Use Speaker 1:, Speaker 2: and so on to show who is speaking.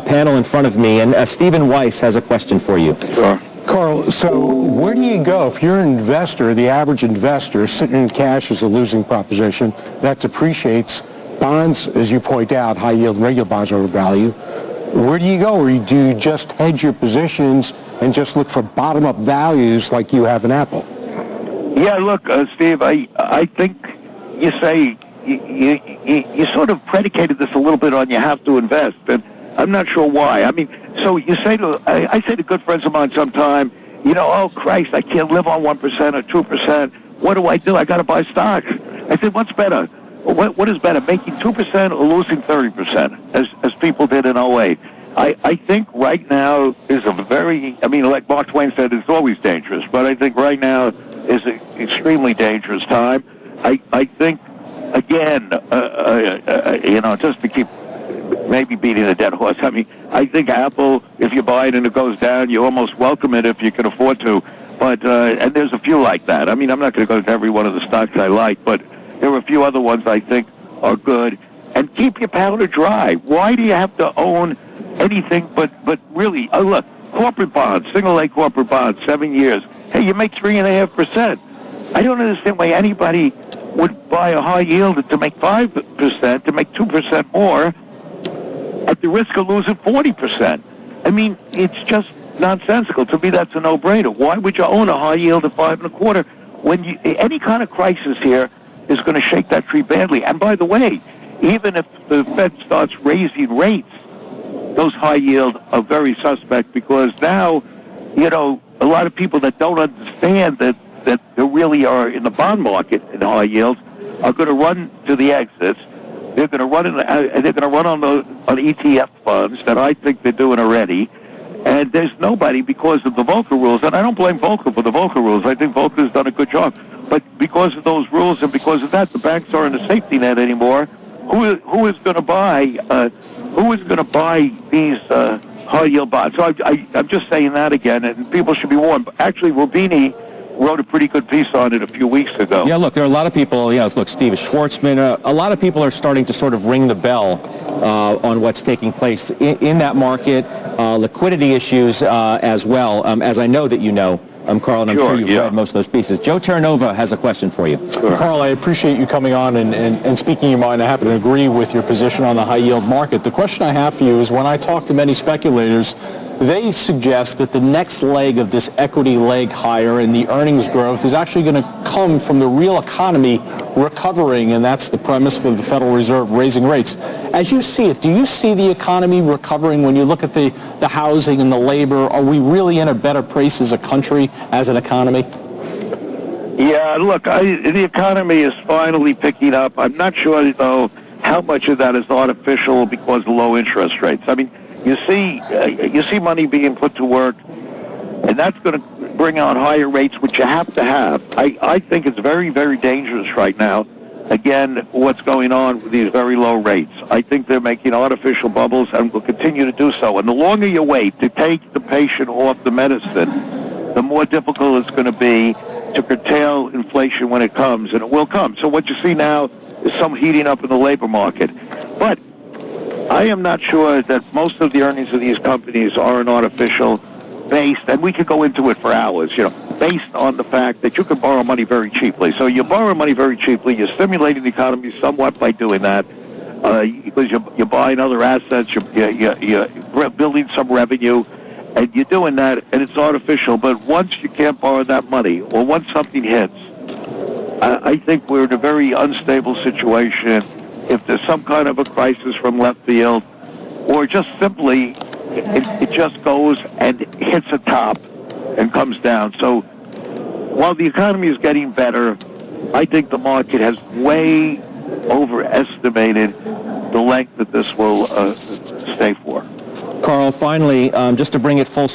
Speaker 1: panel in front of me, and Stephen Weiss has a question for you.
Speaker 2: Sure.
Speaker 3: Carl, so where do you go if you're an investor, the average investor, sitting in cash is a losing proposition that depreciates? Bonds, as you point out, high yield and regular bonds overvalue. Where do you go? Or do you just hedge your positions and just look for bottom-up values like you have in Apple?
Speaker 2: Yeah, look, Steve, I think you say you sort of predicated this a little bit on you have to invest, and I'm not sure why. I mean, so you say to I say to good friends of mine sometime, oh Christ, I can't live on 1% or 2%. What do? I got to buy stocks. I said, what's better? What is better, making 2% or losing 30%, as people did in 08? I think right now is a very, like Mark Twain said, it's always dangerous, but I think right now is an extremely dangerous time. I think, again, just to keep maybe beating a dead horse, I think Apple, if you buy it and it goes down, you almost welcome it if you can afford to. But, and there's a few like that. I'm not going to go to every one of the stocks I like, but there are a few other ones I think are good. And keep your powder dry. Why do you have to own anything but really, look, corporate bonds, single-A corporate bonds, 7 years. Hey, you make 3.5%. I don't understand why anybody would buy a high yield to make 5%, to make 2% more, at the risk of losing 40%. It's just nonsensical. To me, that's a no-brainer. Why would you own a high yield at 5.25 when any kind of crisis here is going to shake that tree badly? And by the way, even if the Fed starts raising rates, those high yield are very suspect, because now, a lot of people that don't understand that they really are in the bond market in high yields are going to run to the exits. They're going to run on ETF funds that I think they're doing already. And there's nobody, because of the Volcker rules, and I don't blame Volcker for the Volcker rules. I think Volcker has done a good job. But because of those rules and because of that, the banks aren't a safety net anymore. Who is going to buy? Who is going to buy these high yield bonds? So I'm just saying that again, and people should be warned. Actually, Rubini wrote a pretty good piece on it a few weeks ago.
Speaker 1: Yeah, look, there are a lot of people, look, Steve Schwartzman, a lot of people are starting to sort of ring the bell on what's taking place in that market, liquidity issues as well, as I know that you know. Carl, and I'm sure you've read most of those pieces. Joe Terranova has a question for you.
Speaker 3: Sure. Carl, I appreciate you coming on and speaking your mind. I happen to agree with your position on the high-yield market. The question I have for you is, when I talk to many speculators, they suggest that the next leg of this equity leg higher and the earnings growth is actually going to come from the real economy recovering, and that's the premise for the Federal Reserve raising rates. As you see it, do you see the economy recovering when you look at the housing and the labor? Are we really in a better place as a country, as an economy?
Speaker 2: Yeah, look, the economy is finally picking up. I'm not sure, though, how much of that is artificial because of low interest rates. You see money being put to work, and that's going to bring on higher rates, which you have to have. I think it's very, very dangerous right now. Again, what's going on with these very low rates. I think they're making artificial bubbles and will continue to do so. And the longer you wait to take the patient off the medicine, the more difficult it's going to be to curtail inflation when it comes, and it will come. So what you see now is some heating up in the labor market. But I am not sure that most of the earnings of these companies are an artificial based, and we could go into it for hours, based on the fact that you can borrow money very cheaply. So you borrow money very cheaply, you're stimulating the economy somewhat by doing that, because you're buying other assets, you're building some revenue, and you're doing that, and it's artificial. But once you can't borrow that money, or once something hits, I think we're in a very unstable situation. If there's some kind of a crisis from left field, or just simply it just goes and hits a top and comes down. So while the economy is getting better, I think the market has way overestimated the length that this will stay for.
Speaker 1: Carl, finally, just to bring it full